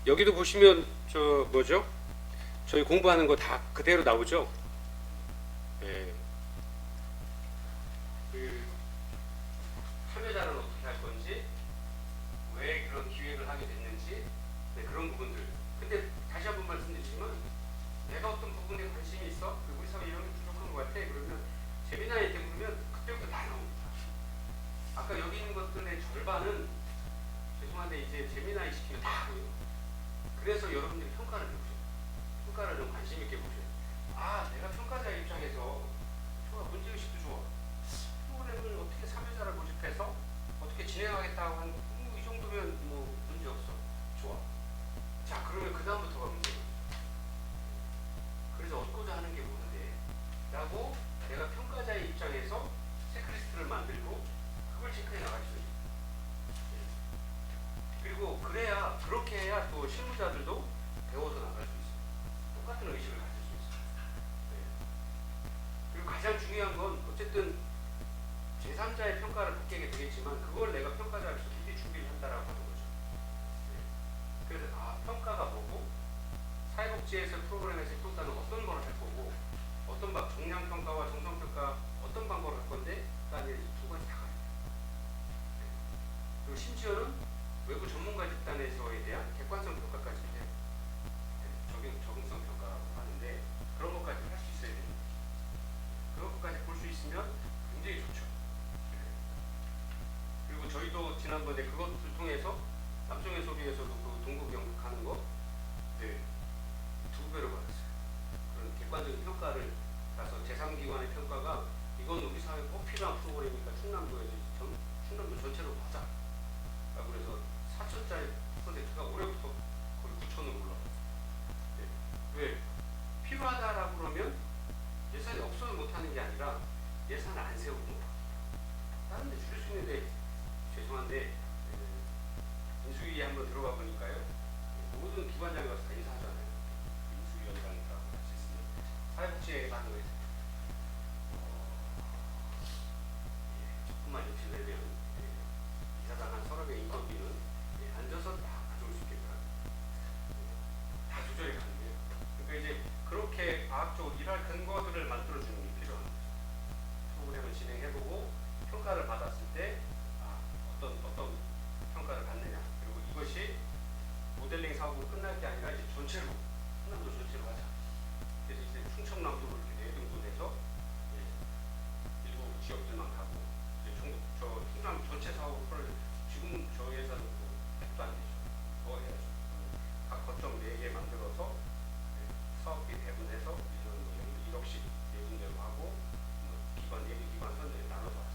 여기도 보시면 저 뭐죠? 저희 공부하는 거 다 그대로 나오죠? 예. 그 참여자는 어떻게 할 건지, 왜 그런 기획을 하게 됐는지, 네, 그런 부분들. 근데 다시 한번 말씀드리지만 내가 어떤 부분에 관심이 있어? 그리고 우리 사회 이런 게 부족한 것 같아. 그러면 재미나게 물으면 그때부터 다 나옵니다. 아까 여기 있는 것들의 절반은 죄송한데 이제 재미나게 시키면 다 보여요. 그래서 여러분들이 평가를 해보세요. 평가를 좀 관심 있게 보세요. 아, 내가 평가자의 입장에서 좋아, 문제의식도 좋아. 프로그램을 어떻게 참여자를 모집해서 어떻게 진행하겠다고 한, 이 정도면 뭐 문제 없어. 좋아. 자, 그러면 그 다음부터가 문제예요. 그래서 얻고자 하는 게 뭔데? 라고 내가 평가자의 입장에서 체크리스트를 만들고 그걸 체크해 나갈 수 있어요. 그리고 그래야, 그렇게 해야 또 실무자들도 배워서 나갈 수 있어요. 똑같은 의식을 가질 수 있어요. 네. 그리고 가장 중요한 건 어쨌든 제3자의 평가를 받게 되겠지만 그걸 내가 평가자로서 미리 준비를 한다라고 하는 거죠. 네. 그래서 평가가 뭐고, 사회복지에서 프로그램에서 평가는 어떤 걸 할 거고, 어떤 정량평가와 정성평가 어떤 방법을 할 건데, 그다음에 두 가지 다 가요. 네. 그리고 심지어는 외부 전문가 집단에서에 대한 객관성 평가까지 해요. 네. 적응성 평가라고 하는데 그런 것까지 할 수 있어야 됩니다. 그런 것까지 볼 수 있으면 굉장히 좋죠. 네. 그리고 저희도 지난번에 그것을 통해서 남성의 소비에서도 그 동급 연극하는 거, 네, 2배로 받았어요. 그런 객관적인 평가를 가서 제3기관의 평가가 이건 우리 사회에 꼭 필요한 프로그램이니까 충남도 전체로 가자. 그래서 4천짜리 프로젝트가 올해부터 거의 9천으로 올라가요. 네. 왜? 필요하다라고 그러면 예산이 없어서 못하는 게 아니라 예산을 안 세우고 못 합니다. 다른 데 줄일 수 있는데, 죄송한데 인수위에 한번 들어가 보니까요, 모든 기관장이 가서 다 인사하잖아요. 인수위원장이라고 같이 있으면 사회복지에 가는 거예요. 조금만 욕심내면 이사장 한 서너 개 인건비는 앉아서 다 가져올 수 있겠다. 다 조절이 가능해요. 그러니까 이제 그렇게 과학적으로 일할 근거들을 만들어주는 게 필요한 거죠. 프로그램을 진행해보고 평가를 받았을 때 어떤 평가를 받느냐. 그리고 이것이 모델링 사업으로 끝날 게 아니라 이제 전체로, 충남도 전체로 하자. 그래서 이제 충청남도 이렇게 4등분해서 일부 지역들만 가고, 저 충남 전체 사업을 지금 저희 회사는 100도 안 되죠. 더 해야죠. 각 거점 4개 만들어서 사업비 배분해서 1억씩 4군데로 하고, 기관, 예비 기관 선들이 나눠서 하자.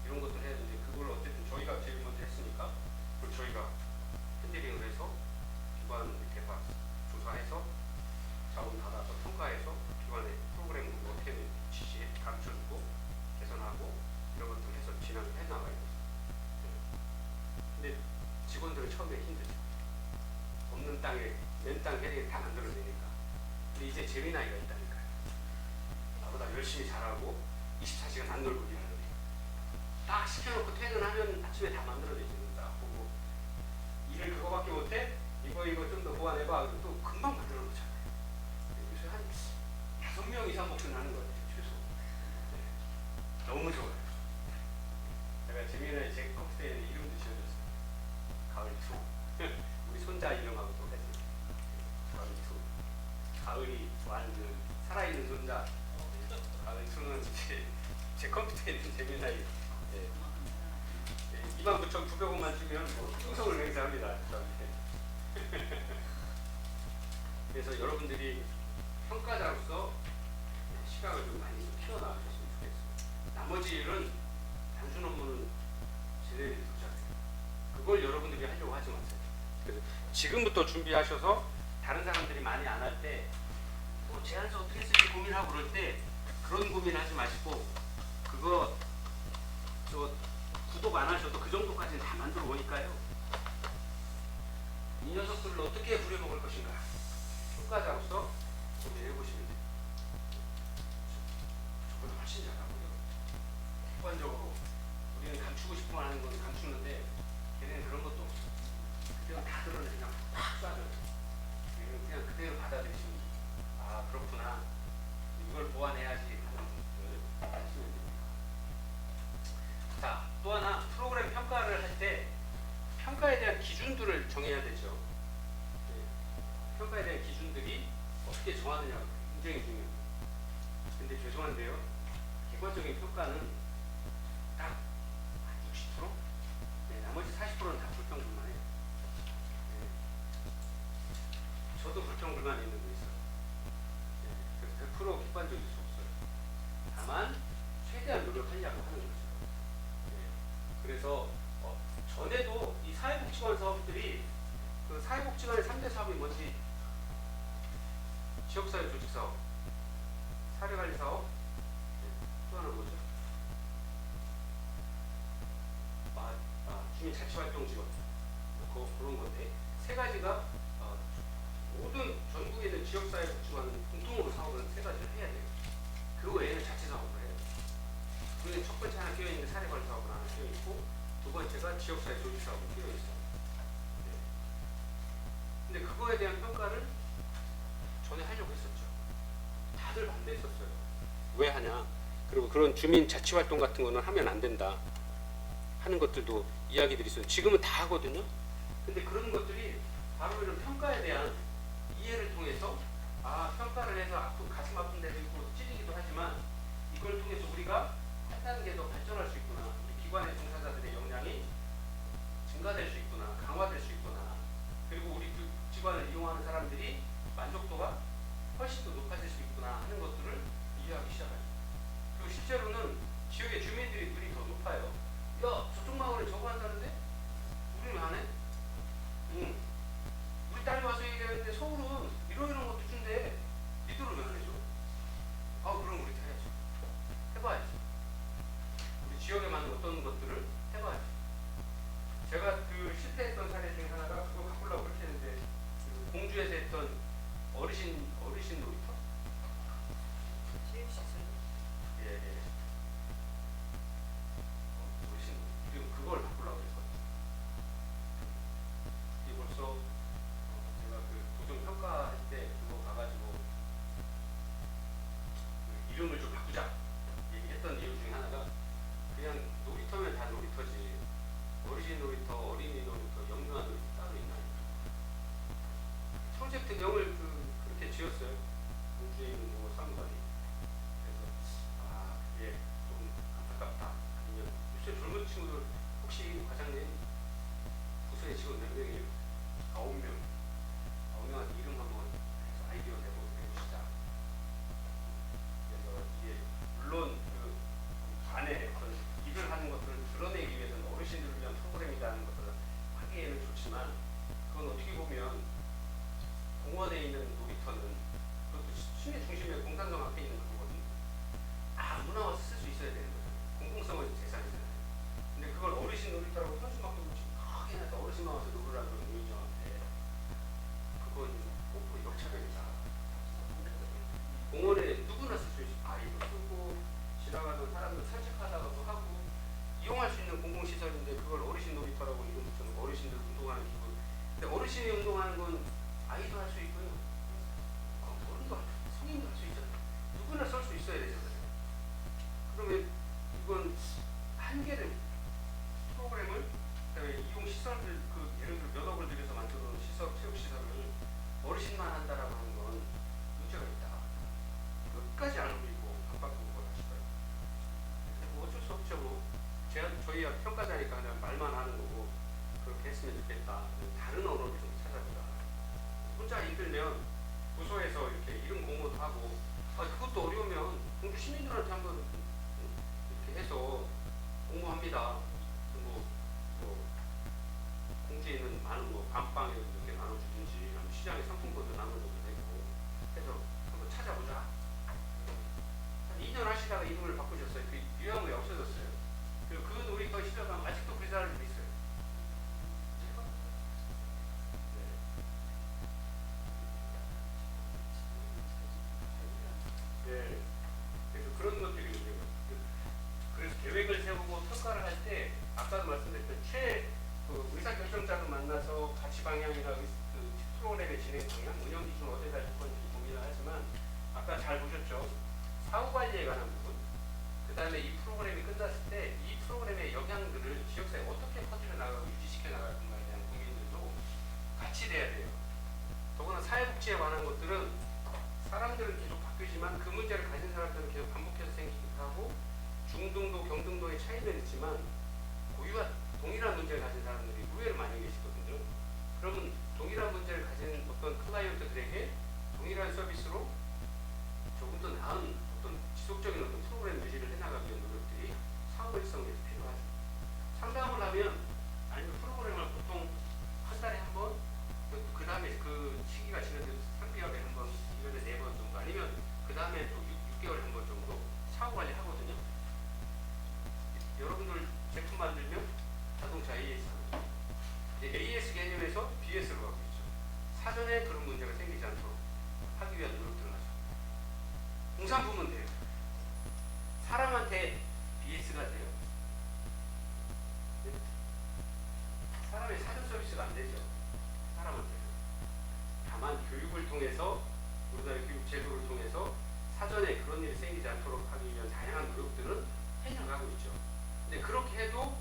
이런 것들 해야 되는데, 그걸 어쨌든 저희가 제일 먼저 했으니까 그걸 저희가 핸들링을 해서 기관 이렇게 조사해서 자원 받아서 평가해서 기관의 프로그램을 어떻게 지시해 가르쳐주고 개선하고 이런 것들 해서 진행을 해나가야 돼요. 근데 직원들은 처음에 힘들죠. 없는 땅에 맨 땅 해리에 다 만들어내니까. 근데 이제 재미나이가 있다니까요. 나보다 열심히 잘하고 24시간 안 놀고 일하는 애. 딱 시켜놓고 퇴근하면 아침에 다 만들어내지. 딱 보고 일을 그거밖에 못해? 이거 좀 더 보완해봐. 또 금방 만들어 놓잖아요. 요새 한 5명 이상 목표하는 것 같아요. 최소. 네. 너무 좋아요. 제가 재미나게 제 컴퓨터에 이름도 지어줬어요. 가을2. 우리 손자 이름하고 똑같아요. 가을2. 가을이 좋아하는 살아있는 손자. 가을2는 제 컴퓨터에 있는 재미나게 29,900원만 주면 뭐 충성을 맹세합니다. 그래서 여러분들이 평가자로서 시각을 좀 많이 키워나가셨으면 좋겠어요. 나머지 일은 단순 업무는 제대로 도착해요. 그걸 여러분들이 하려고 하지 마세요. 그래서 지금부터 준비하셔서 다른 사람들이 많이 안 할 때 제안서 어떻게 쓸지 고민하고 그럴 때 그런 고민하지 마시고 그거 구독 안 하셔도 그 정도까지는 다 만들어 보니까요. 이 녀석들을 어떻게 부려먹을 것인가 평가자로서 고민해 보시면 돼요. 저보다 훨씬 잘하고요. 객관적으로 우리는 감추고 싶어 하는 건 감추는데 걔네는 그런 것도 없어. 그냥 다 드러내 그냥 팍 쏴줘요. 그냥 그대로 받아들이시면 돼요. 아 그렇구나. 이걸 보완해야지 하는 것을 하시면 됩니다. 자, 또 하나 프로그램 평가를 할 때 평가에 대한 기준들을 정해야 되죠. 네. 평가에 대한 기준들이 어떻게 정하느냐가 굉장히 중요해요. 근데 죄송한데요. 객관적인 평가는 딱 60%? 네, 나머지 40%는 다 불평불만해요. 네. 저도 불평불만 있는 거 있어요. 네. 그래서 100% 객관적일 수 없어요. 다만 최대한 노력하려고 하는 거죠. 네. 그래서 전에도 이 사회복지관 사업들이 그 사회복지관의 3대 사업이 뭔지 지역사회 조직사업, 사회관리사업, 네. 또 하나 뭐죠? 주민자치활동 지원 그런 건데 세 가지가 모든 전국에 있는 지역사회복지관은 공통으로 사업을 세 가지를 해야 돼요. 그 외에는 자체 사업을 해요. 그게 첫 번째 하나 끼어있는 사례관리 사업은 하나 끼어있고 두 번째가 지역사회 조직 사업은 끼어있어요. 네. 근데 그거에 대한 평가를 전에 하려고 했었죠. 다들 반대했었어요. 왜 하냐? 그리고 그런 주민자치활동 같은 거는 하면 안 된다 하는 것들도 이야기들이 있어요. 지금은 다 하거든요. 근데 그런 것들이 바로 이런 평가에 대한 이해를 통해서 평가를 해서 가슴 아픈 데도 있고 찔리기도 하지만 이걸 통해서 우리가 한 단계 더 발전할 수 있구나. 우리 기관의 종사자들의 역량이 증가될 수 있구나. 강화될 수 있구나. 그리고 우리 그 기관을 이용하는 사람들이 만족도가 훨씬 더 높아질 수 있구나 하는 것들을 이해하기 시작해요. 그리고 실제로는 지역의 주민들의 눈이 더 높아요. 야, 저쪽 마을에 저거 한다는데? 우리는 안 해? 응. 우리 딸이 와서 얘기하는데 서울은 이런 것도 준대. 니들은 왜 안 해줘? 그럼 우리도 해야죠. 해봐야죠. 우리 지역에 맞는 어떤 것들을 해봐야죠. 제가 그 실패했던 사례 중에 하나가 그거 바꾸려고 그렇게 했는데 그 공주에서 했던 어르신 놀이터? 예. 그걸 바꾸려고 했거든요. 이게 벌써 제가 그 도정 평가할 때 그거 가가지고 그 이름을 좀 바꾸자 얘기했던 이유 중에 하나가 그냥 놀이터면 다 놀이터지 어르신 놀이터, 어린이 놀이터, 영유아 놀이터 따로 있나요? 프로젝트명을 그렇게 지었어요. 공주에 있는 사무관이. 그래서 그게 좀 안타깝다. 아니면 요새 젊은 친구들 혹시 과장님 부서에 직원 몇 명이에요? 9명. 9명한테 이름 한번 해서 아이디어 내보시자. 그래서 이게 물론 그 안에 어떤 일을 하는 것들을 드러내기 위해서는 어르신들을 위한 프로그램이라는 것을 하기에는 좋지만 그건 어떻게 보면 공원에 있는 놀이터는 그것도 시내 중심에 공산당 앞에 있는 거거든요. 아무나 와서 쓸 수 있어야 되는 거죠. 공공성은 재산이잖아요. 근데 그걸 어르신 놀이터라고 현수막도 크게 해서 어르신만 와서 놀으라는 노인정한테 그건 꼭 역차별이다. 공원에 누구나 쓸 수 있어. 아이도 쓰고 지나가던 사람들 산책하다가도 하고 이용할 수 있는 공공시설인데 그걸 어르신 놀이터라고 이름 붙여놓고 어르신들 운동하는 기분. 근데 어르신이 운동하는 건 아이도 할 수 있고요. 어른도 성인도 할 수 있잖아요. 누구나 쓸 수 있어야 되잖아요. 그러면 이건 한계를 프로그램을 이용 시설들 예를 들어 몇 억을 들여서 만들어놓은 체육 시설을 어르신만 한다라고 하는 건 문제가 있다. 끝까지 안 올리고 반박하고 하실 거예요. 뭐 어쩔 수 없죠. 뭐 저희야 평가자니까 그냥 말만 하는 거고 그렇게 했으면 좋겠다. 다른 언어를 좀 찾아보자. 혼자 힘들면 부서에서 이렇게 이름 공모도 하고 그것도 어려우면 공주 시민들한테 한번 이렇게 해서 공모합니다. 공주에 있는 많은 안방에 이렇게 나눠주든지 아니면 시장에 상품권도 나눠줘도 되고 해서 한번 찾아보자. 한 2년 하시다가 이름을 바꾸셨어요. 그 유형이 없어졌어요. 그리고 그 놀이터 시작하면 아직도 그 사람들이 있어요. 네. 그래서 그런 것들이 문제예요. 그래서 계획을 세우고 평가를 할 때 아까도 말씀드렸던 그 의사결정자도 만나서 가치 방향이나 그 프로그램의 진행 방향, 운영 기준 어디다 줄 건지 고민을 하지만 아까 잘 보셨죠? 사후 관리에 관한 부분, 그 다음에 이 프로그램이 끝났을 때 이 프로그램의 영향들을 지역사회에 어떻게 퍼뜨려 나가고 유지시켜 나갈 건가에 대한 고민들도 같이 돼야 돼요. 더구나 사회복지에 관한 것들은 사람들은 계속 바뀌지만 그 문제를 가진 사람들은 계속 반복해서 생기기도 하고 중등도, 경등도의 차이는 있지만 고유한 동일한 문제를 가진 사람들이 의외로 많이 계시거든요. 그러면 동일한 문제를 가진 어떤 클라이언트들에게 동일한 서비스로 조금 더 나은 어떤 지속적인 어떤 프로그램 유지를 해나가기 위한 노력들이 사후 일성에서 필요하죠. 상담을 하면 아니면 프로그램을 보통 한 달에 한 번, 그 다음에 그 시기가 지나서 3개월에 한 번, 2년에 4번 정도, 아니면 그 다음에 또 6개월에 한 번 정도 사후 관리 하거든요. 여러분들 제품 만들면 자동차 AS 하거든요. AS 개념에서 BS로 가고 있죠. 사전에 그런 문제가 생기지 않도록 하기 위한 노력들을 하죠. 공산품은 돼요. 사람한테 BS가 돼요. 네? 사람의 사전 서비스가 안 되죠. 사람한테는. 다만 교육을 통해서 우리나라의 교육 제도를 통해서 사전에 그런 일이 생기지 않도록 하기 위한 다양한 노력들은 해나가고 있죠. 근데 그렇게 해도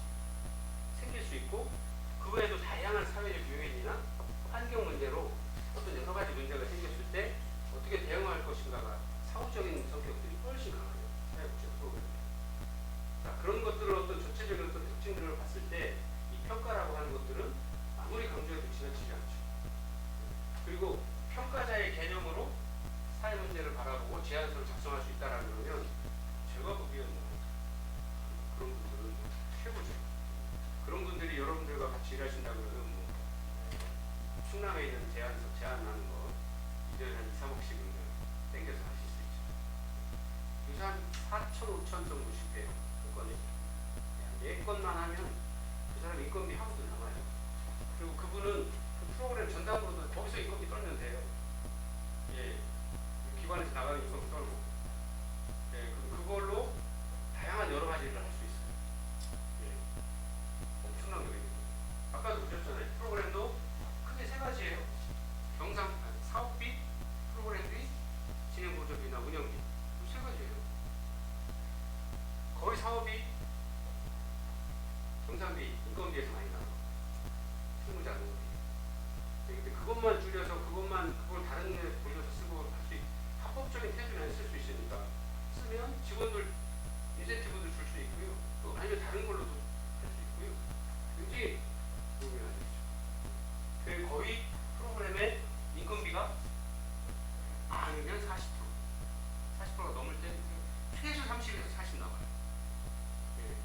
생길 수 있고 그 외에도 다양한 사회적 요인이나 환경 문제로 어떤 여러 가지 문제가 생겼을 때 어떻게 대응할 것인가가 사후적인 성격들이 훨씬 강해요. 사회복지 프로그램. 자, 그런 것들을 어떤 전체적인 어떤 특징들을 봤을 때 이 평가라고 하는 것들은 아무리 강조해도 지나치지 않죠. 그리고 평가자의 개념으로 사회 문제를 바라보고 제안서를 작성할 수 있다라는 거면 제가 보기에는 그런 분들은 최고죠. 그런 분들이 여러분들과 같이 일하신다 그러면 뭐 충남에 있는 제안하는 거 1년에 한 2, 3억씩은 땡겨서 하실 수 있죠. 요새 한 4천, 5천 정도씩 돼요. 그 건이. 4건만 하면 그 사람 인건비 하고도 남아요. 그리고 그분은 그 프로그램 전담으로도 거기서 인건비 떨면 돼요. 예. 기관에서 나가는 인건비 떨고. 예. 그걸로 다양한 여러 가지 일을 할 수 있어요. 예. 엄청난 거예요. 아까도 보셨잖아요. 프로그램도 크게 3가지예요. 사업비, 프로그램비, 진행보조비나 운영비. 3가지예요. 거의 사업이 경상비, 인건비에서 많이 나와요. 실무자 노비. 근데 그것만 줄여서 그걸 다른 데 돌려서 쓰고 할 수 합법적인 태도는 쓸 수 있으니까 쓰면 직원들 인센티브도 줄 수 있고요. 또 아니면 다른 걸로도 할 수 있고요. 굉장히 도움이 많이 되죠. 거의 프로그램의 인건비가 아니면 40%가 넘을 때 최소 30에서 40 나와요. 예.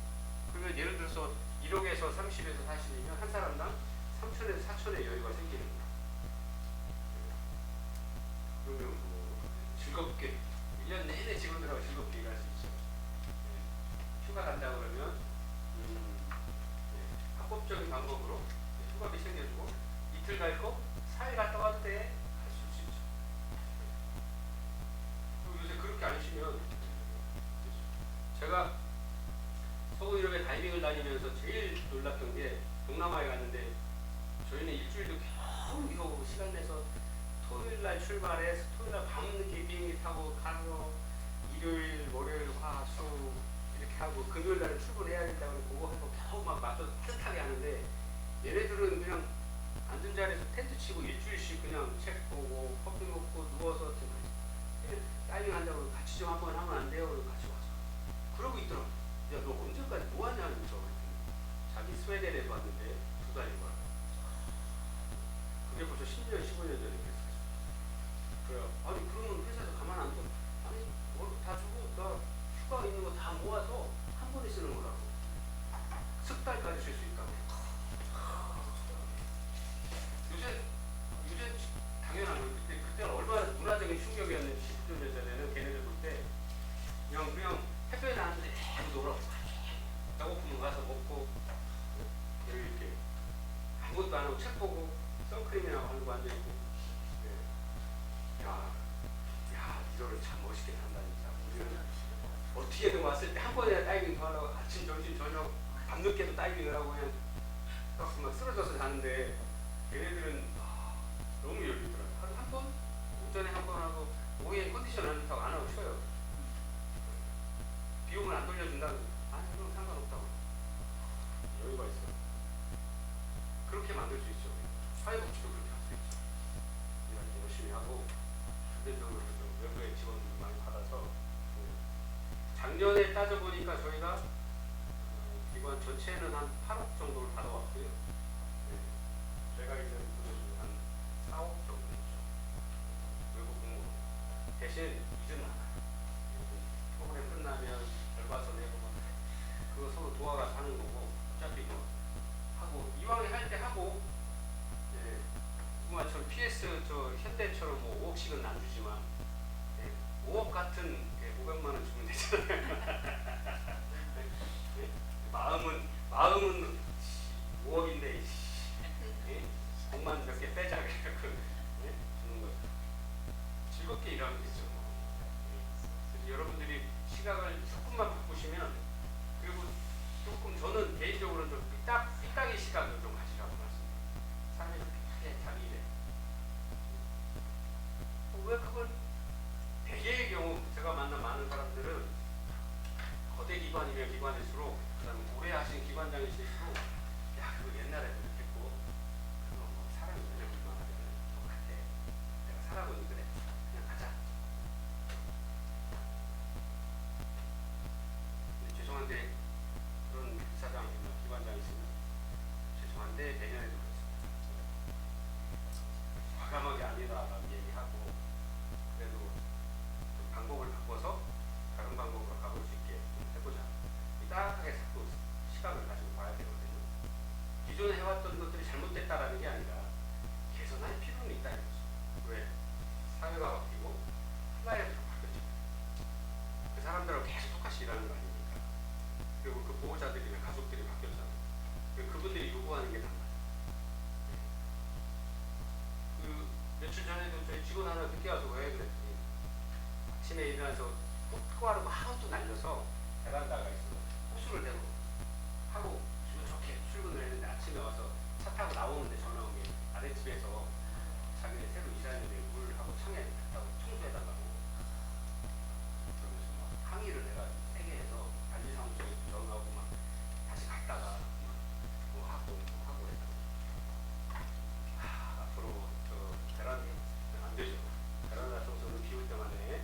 그러면 예를 들어서 1억에서 30에서 40이면 한 사람당 3천에서 4천의 여유가 생기는 거예요. 예. 그러면 뭐 즐겁게 1년 내내 직원들하고 즐겁게 일할 수 있죠. 예. 휴가 간다 그러면 예. 합법적인 방법으로 휴가비 챙겨주고 이틀 갈 거 4일 갔다 와도 돼. 할 수 있죠. 그리고 요새 그렇게 안 쉬면 제가 서구 유럽에 다이빙을 다니면서 제일 놀랐던 게 동남아에 갔는데 저희는 일주일도 겨우 이거 시간 내서 토요일날 출발해서 토요일날 밤늦게 비행기 타고 가서 일요일, 월요일, 화, 수 이렇게 하고 금요일날 출근해야 된다고 그거 하고 겨우 막 맞춰 뜻하게 하는데 얘네들은 그냥 앉은 자리에서 텐트 치고 일주일씩 그냥 책 보고 커피 먹고 누워서 다이빙 한다고 같이 좀 한번 하면 안 돼요? 그러고 같이 와서 그러고 있더라고. 야, 너 언제까지 뭐 하냐는 저 자기 스웨덴에서 왔는데 2달인 거야. 그게 벌써 10년, 15년 전에 그랬어요. 그래요. 아니 그러면 회사에서 가만 안 둬. 아니 월급 다 주고 나 휴가 있는 거 다 모아서 한 번에 쓰는 거라고. 석 달까지 쓸 수 있다고. 요새 당연한 거. 그때는 얼마나 문화적인 충격이었는지 10년 전에는 걔네들 볼 때 그냥 햇볕에 나왔는데 놀아. 배고프면 가서 먹고 이렇게 아무것도 안 하고 책 보고 선크림이나 바르고 앉아있고. 네. 야, 이거를 참 멋있게 산다 진짜. 우리는 어떻게든 왔을 때 한 번에 다이빙 더 하려고 아침, 점심, 저녁, 밤늦게도 다이빙을 하고 그냥 그래서 막 쓰러져서 자는데 걔네들은 너무 열리더라고요. 하루 한 번? 오전에 한 번 하고 오후에 컨디션 안 좋다고 안 하고 쉬어요. 비용을 안 돌려준다고. 아니 그럼 상관없다고. 여유가 있어. 그렇게 만들 수 있죠. 사회복지도 그렇게 할 수 있죠. 일할 때 열심히 하고 근대적으로 좀 외부의 지원을 많이 받아서 작년에 따져보니까 저희가 기관 전체는 한 8억 정도를 받아왔고요. 네. 제가 있는 부서도 한 4억 정도 있죠. 외부 공무원. 대신 일은 많아요. 프로그램 끝나면 결과서 내고 막 그거 서로 도와가서 하는 거고 어차피 뭐 하고 이왕에 할 때 하고 예, 누구만처럼 PS 저 현대처럼 뭐 5억씩은 안 주지만 예, 5억 같은 500만 원 주면 되잖아요. 예? 마음은 5억인데 예? 돈만 몇 개 빼자 그래갖고 예? 주는 거죠. 즐겁게 일하면 되죠. 그래서 여러분들이 시각을 조금만 바꾸시면 그리고 조금 저는 개인적으로 좀 삐딱이 시각을 좀 가지라고 말씀드립니다. 삶에서 삐딱하게 자기 일에 왜 그걸 대개의 경우 제가 만난 많은 사람들은 거대 기관이면 기관일수록 그다음에 오래 하신 기관장이실수록 야 그거 옛날에 그랬고 그거 뭐 사람이 전혀 불만하면 똑같아 내가 살아보니 그래 그냥 가자. 죄송한데 그런 이사장이나 기관장이시면 죄송한데 내년에도 그렇습니다. 과감하게 아니라라고 얘기하고 그래도 좀 방법을 바꿔서 다른 방법으로 가볼 수 있게 좀 해보자. 삐딱하게 자꾸 시각을 가지고 봐야 되거든요. 기존에 해왔던 것들이 잘못됐다라는 게 아니라 개선할 필요는 있다 이거죠. 왜? 사회가 바뀌고 플라이어도 바뀌었죠. 그 사람들하고 계속 똑같이 일하는 거 아닙니까? 그리고 그 보호자들이나 가족들이 바뀌었잖아요. 그분들이 요구하는 게 달라요. 그 며칠 전에도 저희 직원 하나 늦게 와서 왜 그랬더니 아침에 일어나서 꽃가루 하우도 날려서 베란다가 있어 호수를 대고 하고 기분 좋게 출근을 했는데 아침에 와서 차 타고 나오는데 전화 온 게 아랫집에서 자기네 새로 이사했는데 물하고 창에 갖다고 청소해달라고 그러면서 막 항의를 내가 세게 해서 관리사무소에 전화하고 막 다시 갔다가 뭐 하고 했다고. 앞으로 저 베란다 안 되죠. 베란다 청소는 비올 때만 해.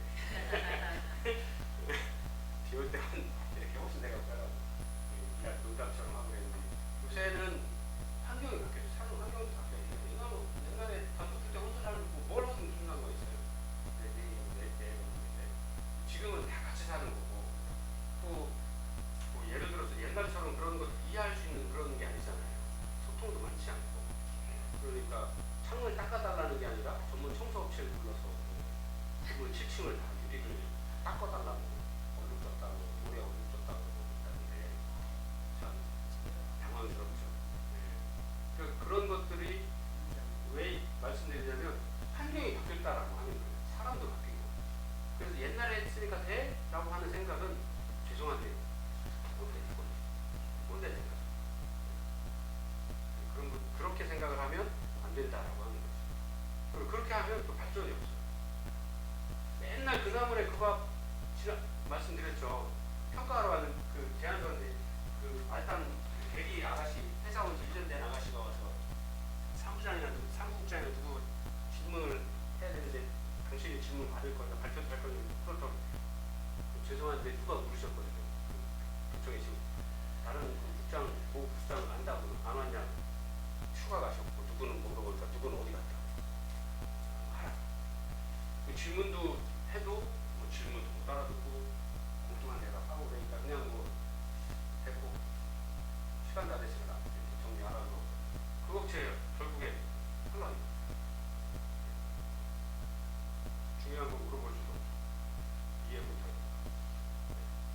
비올 때만 이렇게 호수 내가 빼라고 농담처럼 하고 있는데 요새는 환경이 바뀌었죠. 사는 환경도 바뀌어요. 옛날에 단독주택 혼자 살고 뭘 하든 무슨 상관가 있어요. 지금은 다 같이 사는 거고 또뭐 예를 들어서 옛날처럼 그런 걸 이해할 수 있는 그런 게 아니잖아요. 소통도 많지 않고 그러니까 창문을 닦아달라는 게 아니라 전문 청소업체를 불러서 기본 7층을 다 유리를 닦아달라고 얼룩 졌다고 모래 얼룩 졌다고 그러는데 참 당황스럽죠. 네. 그런 것들이 왜 말씀드리냐면 환경이 바뀌었다라고 하는 거예요. 사람도 바뀌고 그래서 옛날에 했으니까 돼? 라고 하는 생각은 죄송한데 꼰대 생각. 그렇게 생각을 하면 안 된다라고 하는 거죠. 그리고 그렇게 하면 또 발전이 없어요. 맨날 그나물에 그밥 말씀드렸죠. 평가하러 가는 그 제안서인데 그 알단 대리 아가씨 회사 온 지 1년 된 아가씨가 와서 사무장이나 사무국장이나 누구 질문을 해야 되는데 당신이 질문 받을 거니까 발표할 거니까 그렇다고 죄송한데 누가 물으셨거든요. 그쪽에 지금 다른 국장, 보국장 안다고 안 왔냐고 휴가 가셨고 누구는 물어보니까 누구는 어디 갔다 하라. 그 질문도 해도 뭐 질문도 못 알아듣고 공통한 대답하고 그러니까 그냥 뭐 됐고 시간 다 됐으니까 이렇게 정리하라고 그 업체 결국에 혼란이 중요한 거 물어볼 수도 이해 못하고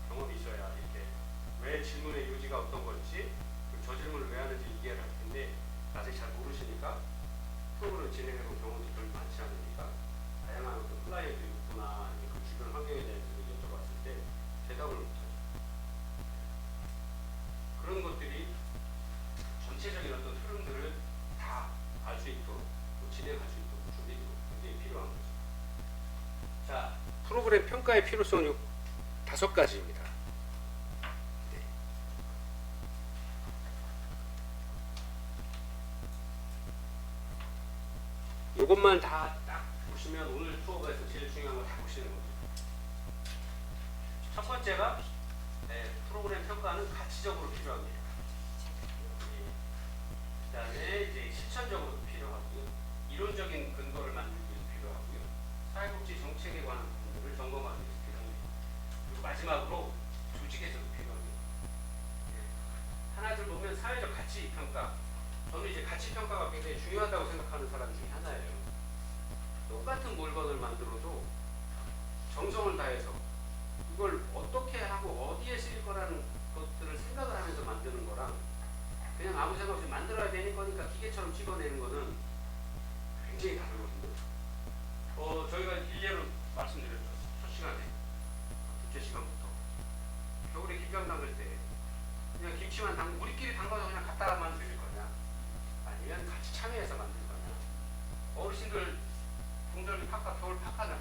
경험이 있어야 이렇게 왜 질문의 요지가 어떤 건지 저 질문을 왜 하는지 이해를 할 텐데 아직 잘 모르시니까 프로그램을 진행해본 경험도 별로 많지 않으니까 다양한 어떤 플라이어도 있구나 그 주변 환경에 대해서 여쭤봤을 때 대답을 못하죠. 그런 것들이 전체적인 어떤 흐름들을 다 알 수 있도록 또 진행할 수 있도록 준비도 굉장히 필요한 거죠. 자, 프로그램 평가의 필요성은 5가지입니다. 네. 이것만 다 딱 보시면 오늘 수업에서 제일 중요한 거 다 보시는 거죠. 첫 번째가 프로그램 평가는 가치적으로 필요합니다. 그 다음에 이제 실천적으로 필요하고요. 이론적인 근거를 만들기 위해서 필요하고요. 사회복지 정책에 관한 부분들을 점검하기 위해서 필요합니다. 그리고 마지막으로 조직에서도 필요합니다. 하나둘 보면 사회적 가치 평가. 저는 이제 가치 평가가 굉장히 중요하다고 생각하는 사람 중에 하나예요. 똑같은 물건을 만들어도 정성을 다해서 이걸 어떻게 하고 어디에 쓰일 거라는 것들을 생각을 하면서 만드는 거랑 그냥 아무 생각 없이 만들어야 되는 거니까 기계처럼 찍어내는 거는 굉장히 다르거든요. 저희가 일례로 말씀드렸죠. 첫 시간에 둘째 시간부터 겨울에 김장 담글 때 그냥 김치만 우리끼리 담가서 그냥 갖다만 드릴 거냐, 아니면 같이 참여해서 만들 거냐. 어르신들 동절기 파카, 겨울 파카를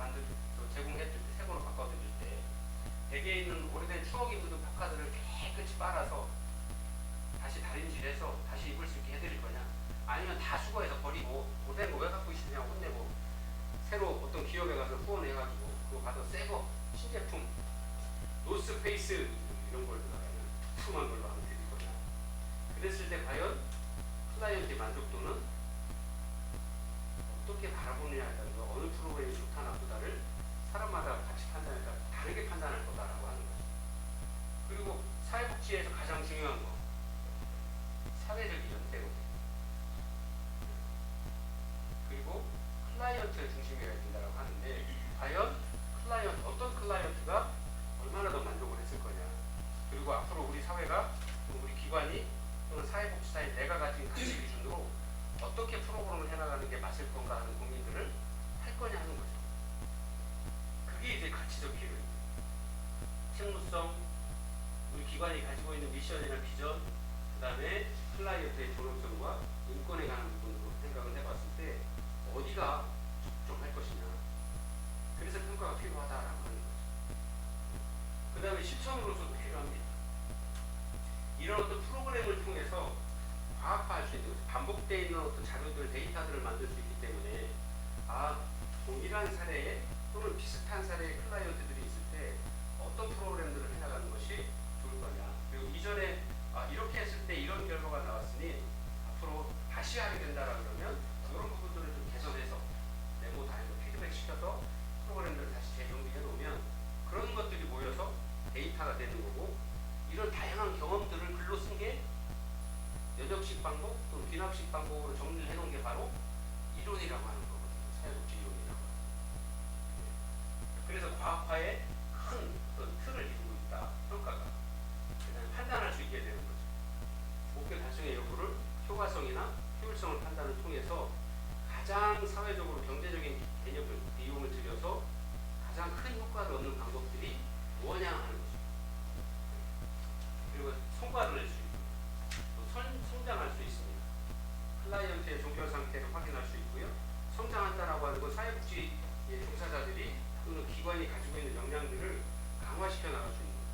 제공해줄 때, 새 거로 바꿔드릴 때 댁에 있는 오래된 추억이 묻은 파카들을 깨끗이 빨아서 다시 다림질해서 다시 입을 수 있게 해드릴 거냐, 아니면 다 수거해서 버리고 고된 거 왜 갖고 있으냐고 혼내고 새로 어떤 기업에 가서 후원해가지고 그거 가서 새거 신제품 노스페이스 이런 걸 푸만 걸로 하면 드릴 거냐. 그랬을 때 과연 클라이언트의 만족도는 어떻게 바라보느냐에 따라서 어느 프로그램이 좋다 나쁘다를 사람마다 가치 판단에 따라 다르게 판단할 거다라고 하는 거죠. 그리고 사회복지에서 가장 중요한 거 사회적 이전대로, 그리고 클라이언트의 중심이어야 된다고 하는데 과연 어떤 클라이언트가 얼마나 더 만족을 했을 거냐, 그리고 앞으로 우리 사회가, 우리 기관이 또는 사회복지사의 내가 가진 가치 기준으로 어떻게 프로그램을 해나가는 게 맞을 건가 하는 고민들을 할 거냐 하는 거죠. 그게 이제 가치적 필요입니다. 책무성, 우리 기관이 가지고 있는 미션이나 비전, 그 다음에 클라이언트의 존엄성과 인권에 관한 부분으로 생각을 해봤을 때 어디가 적정할 것이냐. 그래서 평가가 필요하다라고 하는 거죠. 그 다음에 실천으로서도 필요합니다. 이런 어떤 프로그램을 통해서 과학화할 수 있는 거죠. 반복되어 있는 어떤 자료들, 데이터들을 만들 수 있기 때문에 동일한 사례에 또는 비슷한 사례의 클라이언트들이 있을 때 어떤 프로그램들을 해나가는 것이 좋을 거냐. 그리고 이전에 이렇게 했을 때 이런 결과가 나왔으니 앞으로 다시 하게 된다라 그러면 이런 부분들을 좀 개선해서 메모 다 해서 피드백 시켜서 프로그램들을 다시 재정비해 놓으면 그런 것들이 모여서 데이터가 되는 거고, 이런 다양한 경험들을 글로 쓴 게 연역식 방법 또는 귀납식 방법으로 정리를 해놓은 게 바로 이론이라고 하는 거거든요. 사회복지 이론이라고 하는 거. 그래서 과학화에 큰 어떤 틀을 이루고 있다. 평가가. 그다음에 판단할 수 있게 되는 거죠. 목표 달성의 여부를 효과성이나 효율성을 판단을 통해서 가장 사회적으로 경제적인 개념을 비용을 들여서 가장 큰 효과를 얻는 방법들이 뭐냐 하는 거죠. 그리고 성과를 낼 수 있고 또 성장할 수 있습니다. 클라이언트의 종결 상태를 확인할 수 있고요. 성장한다라고 하는 건 사회복지 종사자들이 또는 기관이 가지고 있는 역량들을 강화시켜 나갈 수 있는 거죠.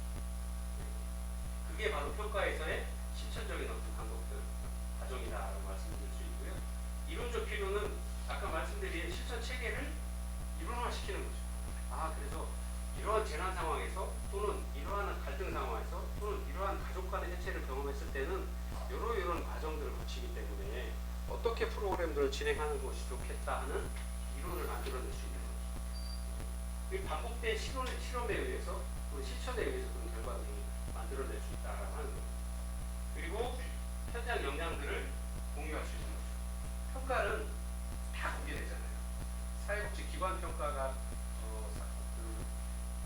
그게 바로 평가에서의 실천적인 어떤 방법들, 과정이다라고 말씀드릴 수 있고요. 이론적 필요는 아까 말씀드린 실천 체계를 이론화시키는 거죠. 그래서 이러한 재난 상황에서 또는 이러한 갈등 상황에서 또는 이러한 가족 간의 해체를 경험했을 때는 이런 과정들을 거치기 때문에 어떻게 프로그램들을 진행하는 것이 좋겠다 하는 이론을 만들어낼 수 있는 거죠. 반복된 실험에 의해서 또는 실천에 의해서 그런 결과들을 만들어낼 수 있다라고 하는 거죠. 그리고 현장 역량들을 공유할 수 있는 거죠. 평가는 다 공개되잖아요. 사회복지 기관 평가가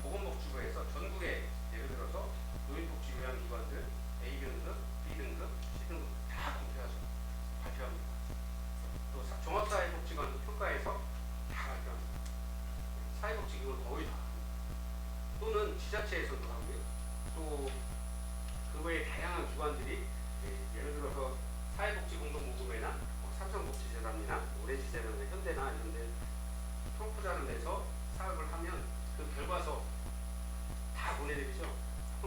보건복지부에서 전국에 예를 들어서 노인복지요양기관들 A등급, B등급, C등급 다 공개하죠. 발표합니다. 또 종합사회복지관 평가에서 다 발표합니다. 사회복지기관 거의 다 합니다. 또는 지자체에서도 하고요. 또 그 외에 다양한 기관들이 예를 들어서 사회복지 공동모금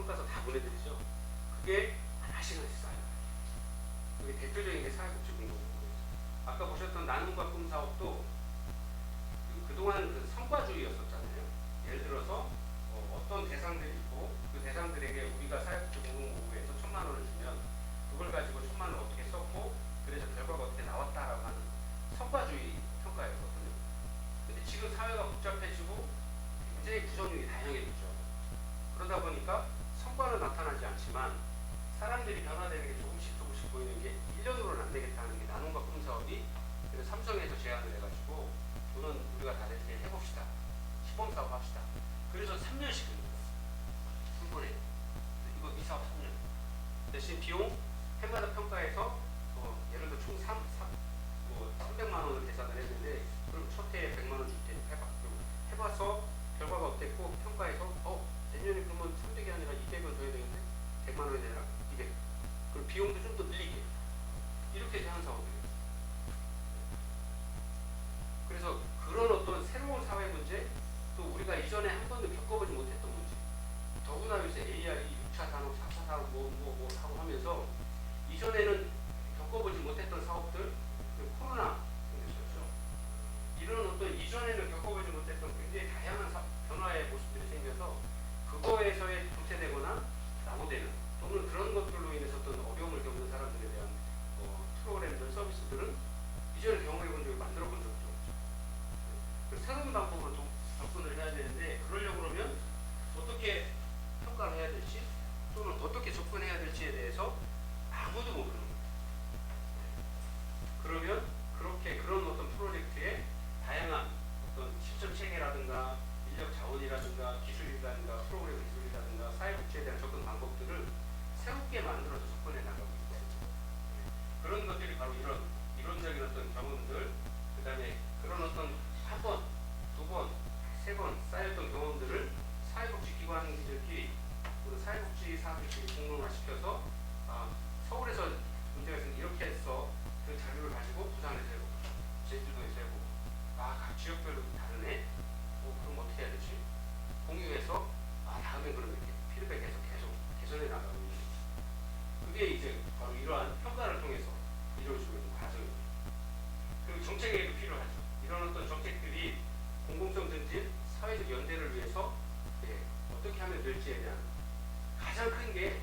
평가서 다 보내드리죠. 그게 하나씩 하나씩 쌓여요. 그게 대표적인 게 사회복지공동구역이죠. 아까 보셨던 나눔과 꿈 사업도 그동안 그 성과주의였었잖아요. 예를 들어서 어떤 대상들이 있고 그 대상들에게 우리가 사회복지공동구역에서 1,000만 원을 주면 그걸 가지고 1,000만 원을 어떻게 썼고 그래서 결과가 어떻게 나왔다라고 하는 성과주의 평가였거든요. 근데 지금 사회가 복잡해지고 굉장히 구성력이 다양해졌죠. 그러다 보니까 성과는 나타나지 않지만 사람들이 변화되는 게 조금씩 조금씩 보이는 게 1년으로는 안 되겠다는 게 나눔과 꿈 사업이 그래서 삼성에서 제안을 해가지고 돈은 우리가 다 이렇게 해봅시다. 시범 사업 합시다. 그래서 3년씩 합니다. 한 번에. 이거 이 사업 3년. 대신 비용 해마다 평가해서 예를 들어 총 300만 원을 계산을 했는데 그럼 첫 해에 100만 원 줄 테니까 해봐. 해봐서 결과가 어땠고 평가해서 내년에 그러면 300이 아니라 200원 줘야 되는데 100만 원이 아니라 200. 그럼 비용도 좀 더 늘리게. 이렇게 하는 사업이에요. 그래서 그런 어떤 새로운 사회 문제 또 우리가 이전에 한 번도 겪어보지 못했던 문제 더구나 요새 AI, 6차 산업, 4차 산업 뭐 하고 하면서 이전에는 겪어보지 못했던 사업들 코로나 있었죠. 이런 어떤 이전에는 겪어보지 못했던 굉장히 다양한 변화의 모습들이 생겨서 그거에서의 도태되거나 낙오되는 또는 그런 것들로 인해서 어떤 어려움을 겪는 사람들에 대한 프로그램들, 서비스들은 이전에 경험해본 적이 만들어 본 적도 없죠. 새로운 방법으로 접근을 해야 되는데 그러려고 그러면 어떻게 평가를 해야 될지 또는 어떻게 접근해야 될지에 대해서 아무도 모르는 거예요. 그러면 그렇게 그런 어떤 프로젝트에 다양한 어떤 실전 체계라든가 인력 자원이라든가 기술이라든가 프로그램 기술이라든가 사회복지에 대한 접근 방법들을 새롭게 만들어서 접근해 나가고 있거든요. 그런 것들이 바로 이론적인 어떤 경험들, 그 다음에 그런 어떤 한 번, 두 번, 세 번 쌓였던 경험들을 사회복지 기관들끼리 사회복지 사업들끼리 공론화시켜서 서울에서 문제가 있으면 이렇게 해서 그 자료를 가지고 부산에서 해보고 제주도에서 해보고 각 지역별로 다르네. 그럼 어떻게 해야 되지? 공유해서 다음에 그럼 이렇게 피드백해서 계속 개선해 나가고 있는 그게 이제 바로 이러한 평가를 통해서 이루어지고 있는 과정입니다. 그리고 정책에도 필요하죠. 이런 어떤 정책들이 공공성 증진, 사회적 연대를 위해서 어떻게 하면 될지에 대한 가장 큰 게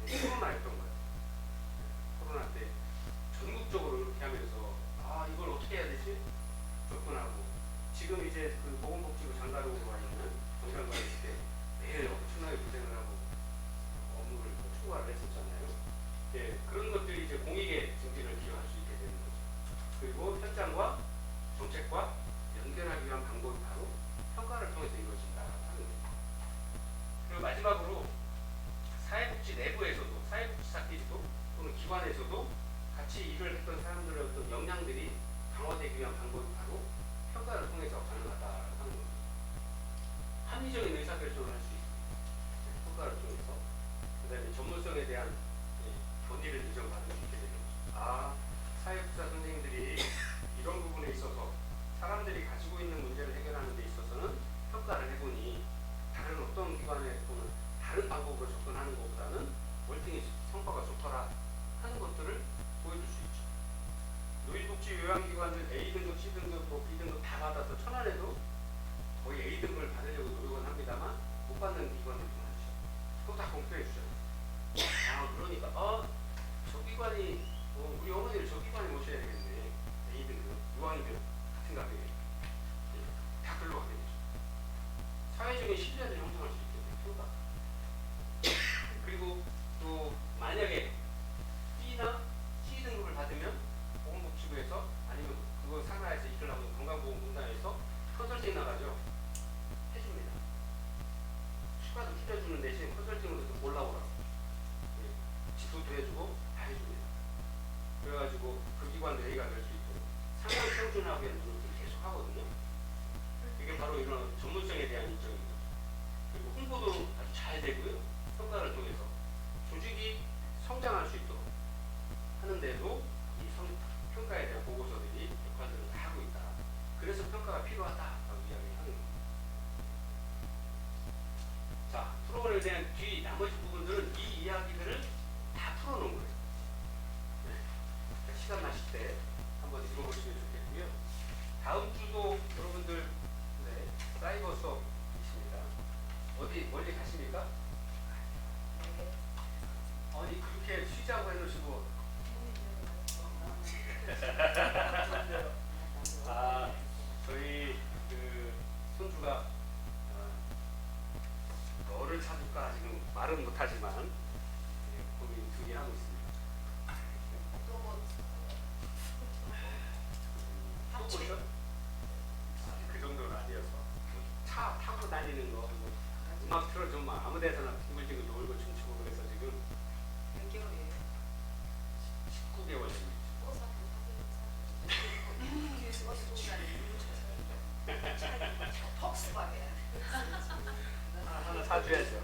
코로나였던 거예요. 코로나 때 전국적으로 이렇게 하면서 이걸 어떻게 해야 되지? 접근하고 지금 이제 그 보건복지부 장관으로 하시는 정 장관이 그때 매일 엄청나게 고생을 하고 업무를 총괄을 했었잖아요. 그런 것들이 이제 공익의 증진을 기여할 수 있게 되는 거죠. 그리고 현장과 정책과 연결하기 위한 방법이 바로 평가를 통해서 이루어진다라고 하는 겁니다. 그리고 마지막으로 사회복지 내부에서도 사회복지사끼리도 또는 기관에서도 같이 일을 했던 사람들의 어떤 역량들이 강화되기 위한 방법이 바로 평가를 통해서 가능하다라고 하는 겁니다. 합리적인 의사결정을 할 수 있습니다. 평가를 통해서. 그 다음에 전문성에 대한 권위를 인정받을 수 있게 되는 거죠. 사회복지사 선생님들이 이런 부분에 있어서 사람들이 가지고 있는 문제를 해결하는 데 있어서는 평가를 해보니 다른 어떤 기관에 또는 다른 방법으로 접근하는 것보다는 월등히 성과가 좋더라 하는 것들을 보여줄 수 있죠. 노인복지 요양기관들 A등급, C등급, B등급 다 받아서 천안에도 거의 A등급을 받으려고 노력은 합니다만 못 받는 기관들도 많죠. 그거 다 공표해 주잖아요. 그러니까 저 기관이 우리 어머니를 저 기관에 모셔야 되겠네. A등급, 이왕이면 같은 가격에 다 글로 가게 되죠. 사회적인 신뢰를 형성할 수 있게 돼요. 평가. 그리고 또 만약에 B나 C등급을 받으면 보건복지부에서 아니면 그거 산하에서 일을 하고 건강보험공단에서 컨설팅 나가죠. 해줍니다. 추가도 줄여주는 대신 컨설팅으로 또 올라오라고. 지도도 해주고 다 해줍니다. 그래가지고 그 기관 회의가 될 수 있도록 상향 평준화하기 위한 노력을 계속 하거든요. 이게 바로 이런 전문성에 대한 인정인 거죠. 그리고 홍보도 아주 잘 되고요. 평가를 통해서 조직이 성장할 수 있도록 하는데도 이 평가에 대한 보고서들이 역할들을 다 하고 있다. 그래서 평가가 필요하다라고 이야기하는 겁니다. 자, 프로그램 부분에 대한 뒤 나머지 부분들은 이 이야기들을 다 풀어놓은 거예요. 네. 시간 나실 때 한번 읽어보시면 좋겠고요. 다음 주도 여러분들 네, 사이버 수업 있습니다. 어디 멀리 가십니까? 아니 그렇게 쉬자고 해놓으시고 아 저희 그 손주가 너를 찾을까 지금 말은 못하지만 고민 둘이 하고 있습니다. 또 보셔? 그 정도는 아니어서 차 타고 다니는 거 뭐, 음악 틀어주면 아무 데서나 빙글빙글 놀고 춤추고 그래서 지금 19개월 지금 하나 사줘야죠.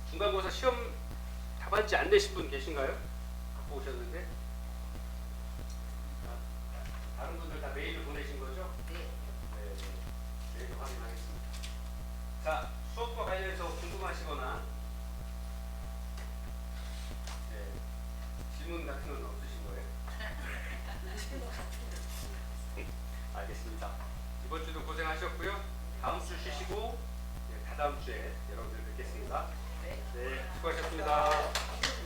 중간고사 시험 답안지 안 내신 분 계신가요? 갖고 오셨는데 다른 분들 다 메일을 보내신 거죠? 네. 메일 확인하겠습니다. 자, 수업과 관련해서 궁금하시거나 질문 같은 건 없으신 거예요? 알겠습니다. 이번 주도 고생하셨고요. 다음 주 쉬시고 다다음 주에 여러분들 뵙겠습니다. 네, 수고하셨습니다.